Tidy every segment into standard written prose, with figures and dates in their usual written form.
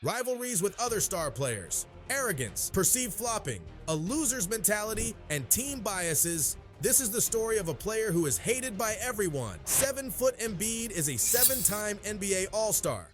rivalries with other star players, arrogance, perceived flopping, a loser's mentality, and team biases. This is the story of a player who is hated by everyone. 7-foot Embiid is a 7-time NBA All-Star.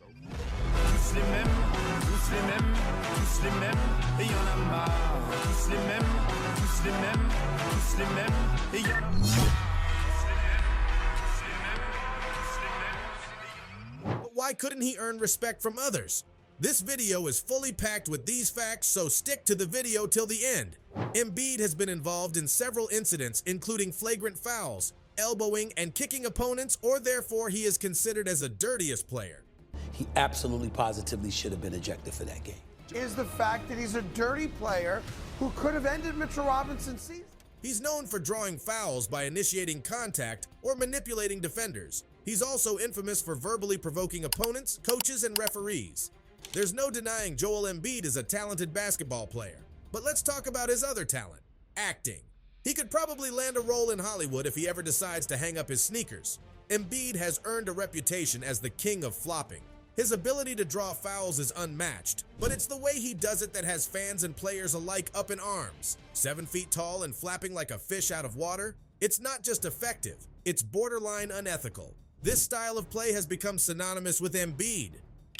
But why couldn't he earn respect from others? This video is fully packed with these facts, so stick to the video till the end. Embiid has been involved in several incidents, including flagrant fouls, elbowing, and kicking opponents, or therefore he is considered as a dirtiest player. He absolutely positively should have been ejected for that game. Is the fact that he's a dirty player who could have ended Mitchell Robinson's season. He's known for drawing fouls by initiating contact or manipulating defenders. He's also infamous for verbally provoking opponents, coaches, and referees. There's no denying Joel Embiid is a talented basketball player. But let's talk about his other talent, acting. He could probably land a role in Hollywood if he ever decides to hang up his sneakers. Embiid has earned a reputation as the king of flopping. His ability to draw fouls is unmatched, but it's the way he does it that has fans and players alike up in arms. 7 feet tall and flapping like a fish out of water, it's not just effective, it's borderline unethical. This style of play has become synonymous with Embiid,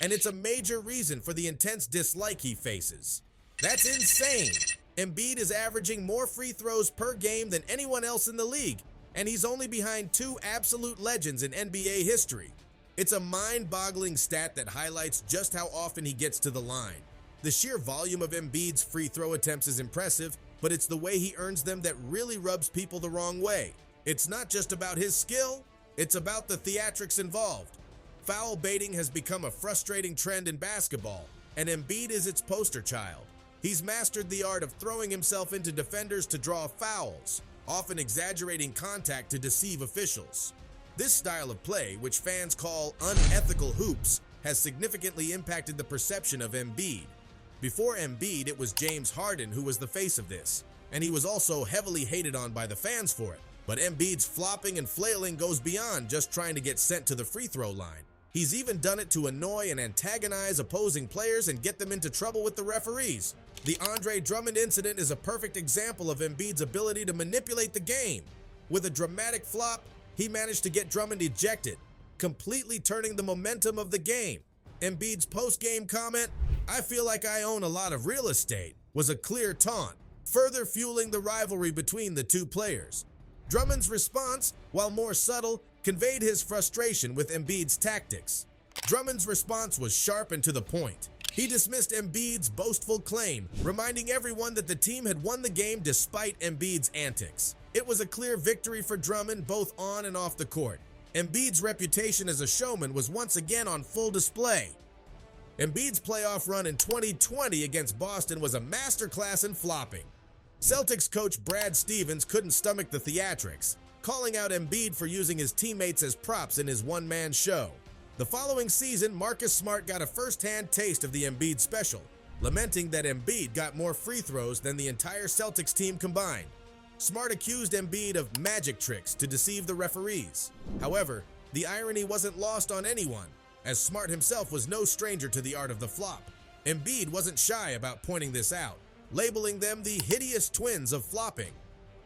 and it's a major reason for the intense dislike he faces. That's insane! Embiid is averaging more free throws per game than anyone else in the league, and he's only behind 2 absolute legends in NBA history. It's a mind-boggling stat that highlights just how often he gets to the line. The sheer volume of Embiid's free throw attempts is impressive, but it's the way he earns them that really rubs people the wrong way. It's not just about his skill, it's about the theatrics involved. Foul baiting has become a frustrating trend in basketball, and Embiid is its poster child. He's mastered the art of throwing himself into defenders to draw fouls, often exaggerating contact to deceive officials. This style of play, which fans call unethical hoops, has significantly impacted the perception of Embiid. Before Embiid, it was James Harden who was the face of this, and he was also heavily hated on by the fans for it. But Embiid's flopping and flailing goes beyond just trying to get sent to the free throw line. He's even done it to annoy and antagonize opposing players and get them into trouble with the referees. The Andre Drummond incident is a perfect example of Embiid's ability to manipulate the game. With a dramatic flop, he managed to get Drummond ejected, completely turning the momentum of the game. Embiid's post-game comment, "I feel like I own a lot of real estate," was a clear taunt, further fueling the rivalry between the two players. Drummond's response, while more subtle, conveyed his frustration with Embiid's tactics. Drummond's response was sharp and to the point. He dismissed Embiid's boastful claim, reminding everyone that the team had won the game despite Embiid's antics. It was a clear victory for Drummond both on and off the court. Embiid's reputation as a showman was once again on full display. Embiid's playoff run in 2020 against Boston was a masterclass in flopping. Celtics coach Brad Stevens couldn't stomach the theatrics, calling out Embiid for using his teammates as props in his one-man show. The following season, Marcus Smart got a first-hand taste of the Embiid special, lamenting that Embiid got more free throws than the entire Celtics team combined. Smart accused Embiid of magic tricks to deceive the referees. However, the irony wasn't lost on anyone, as Smart himself was no stranger to the art of the flop. Embiid wasn't shy about pointing this out, labeling them the hideous twins of flopping.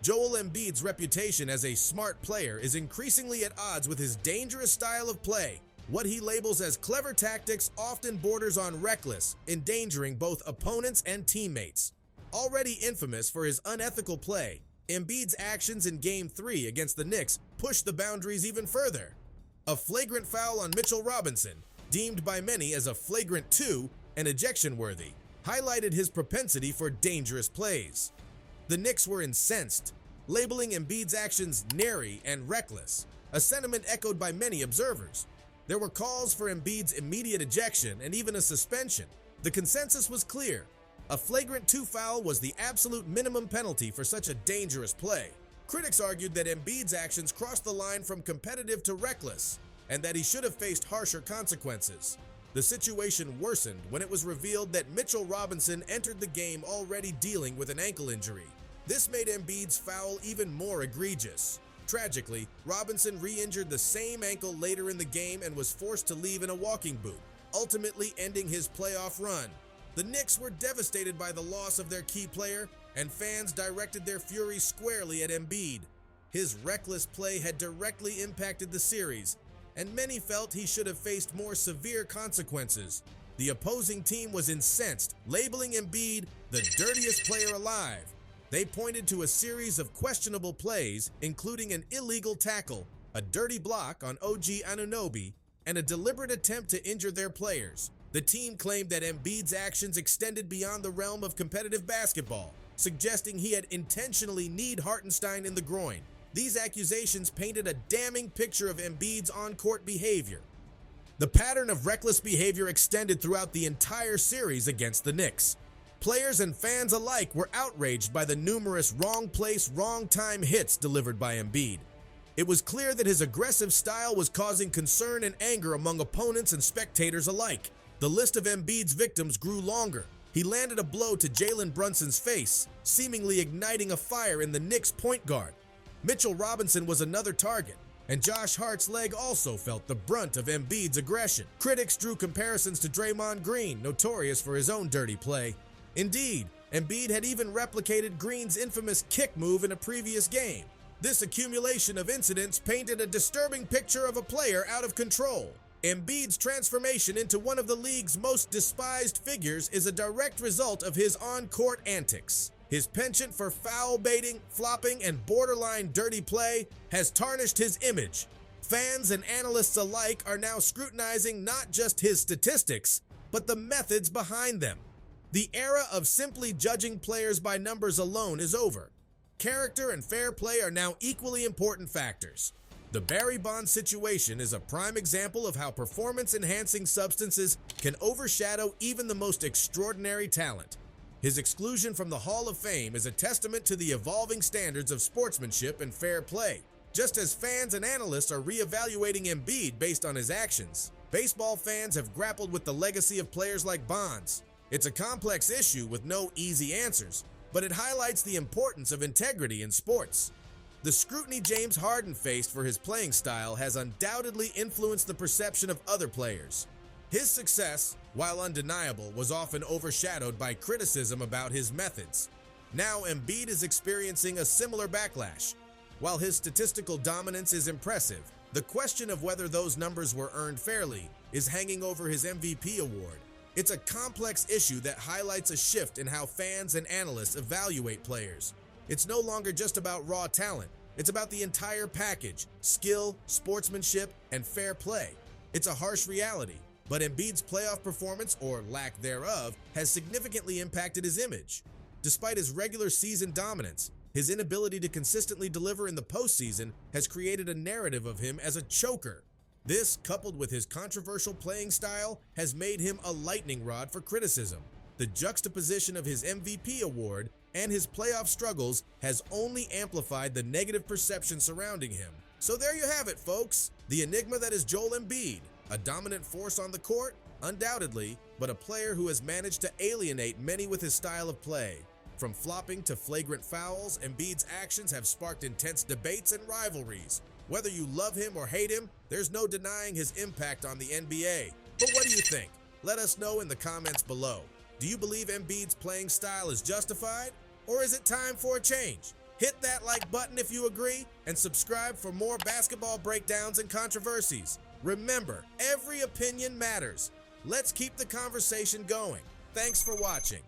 Joel Embiid's reputation as a smart player is increasingly at odds with his dangerous style of play. What he labels as clever tactics often borders on reckless, endangering both opponents and teammates. Already infamous for his unethical play, Embiid's actions in Game 3 against the Knicks pushed the boundaries even further. A flagrant foul on Mitchell Robinson, deemed by many as a flagrant 2 and ejection-worthy, highlighted his propensity for dangerous plays. The Knicks were incensed, labeling Embiid's actions nary and reckless, a sentiment echoed by many observers. There were calls for Embiid's immediate ejection and even a suspension. The consensus was clear. A flagrant 2 foul was the absolute minimum penalty for such a dangerous play. Critics argued that Embiid's actions crossed the line from competitive to reckless, and that he should have faced harsher consequences. The situation worsened when it was revealed that Mitchell Robinson entered the game already dealing with an ankle injury. This made Embiid's foul even more egregious. Tragically, Robinson re-injured the same ankle later in the game and was forced to leave in a walking boot. ultimately ending his playoff run. The Knicks were devastated by the loss of their key player, and fans directed their fury squarely at Embiid. His reckless play had directly impacted the series, and many felt he should have faced more severe consequences. The opposing team was incensed, labeling Embiid the dirtiest player alive. They pointed to a series of questionable plays, including an illegal tackle, a dirty block on OG Anunoby, and a deliberate attempt to injure their players. The team claimed that Embiid's actions extended beyond the realm of competitive basketball, suggesting he had intentionally kneed Hartenstein in the groin. These accusations painted a damning picture of Embiid's on-court behavior. The pattern of reckless behavior extended throughout the entire series against the Knicks. Players and fans alike were outraged by the numerous wrong place, wrong time hits delivered by Embiid. It was clear that his aggressive style was causing concern and anger among opponents and spectators alike. The list of Embiid's victims grew longer. He landed a blow to Jalen Brunson's face, seemingly igniting a fire in the Knicks' point guard. Mitchell Robinson was another target, and Josh Hart's leg also felt the brunt of Embiid's aggression. Critics drew comparisons to Draymond Green, notorious for his own dirty play. Indeed, Embiid had even replicated Green's infamous kick move in a previous game. This accumulation of incidents painted a disturbing picture of a player out of control. Embiid's transformation into one of the league's most despised figures is a direct result of his on-court antics. His penchant for foul baiting, flopping, and borderline dirty play has tarnished his image. Fans and analysts alike are now scrutinizing not just his statistics, but the methods behind them. The era of simply judging players by numbers alone is over. Character and fair play are now equally important factors. The Barry Bonds situation is a prime example of how performance-enhancing substances can overshadow even the most extraordinary talent. His exclusion from the Hall of Fame is a testament to the evolving standards of sportsmanship and fair play. Just as fans and analysts are re-evaluating Embiid based on his actions, baseball fans have grappled with the legacy of players like Bonds. It's a complex issue with no easy answers, but it highlights the importance of integrity in sports. The scrutiny James Harden faced for his playing style has undoubtedly influenced the perception of other players. His success, while undeniable, was often overshadowed by criticism about his methods. Now Embiid is experiencing a similar backlash. While his statistical dominance is impressive, the question of whether those numbers were earned fairly is hanging over his MVP award. It's a complex issue that highlights a shift in how fans and analysts evaluate players. It's no longer just about raw talent. It's about the entire package: skill, sportsmanship, and fair play. It's a harsh reality, but Embiid's playoff performance, or lack thereof, has significantly impacted his image. Despite his regular season dominance, his inability to consistently deliver in the postseason has created a narrative of him as a choker. This, coupled with his controversial playing style, has made him a lightning rod for criticism. The juxtaposition of his MVP award and his playoff struggles has only amplified the negative perception surrounding him. So there you have it, folks. The enigma that is Joel Embiid, a dominant force on the court, undoubtedly, but a player who has managed to alienate many with his style of play. From flopping to flagrant fouls, Embiid's actions have sparked intense debates and rivalries. Whether you love him or hate him, there's no denying his impact on the NBA. But what do you think? Let us know in the comments below. Do you believe Embiid's playing style is justified? Or is it time for a change? Hit that like button if you agree, and subscribe for more basketball breakdowns and controversies. Remember, every opinion matters. Let's keep the conversation going. Thanks for watching.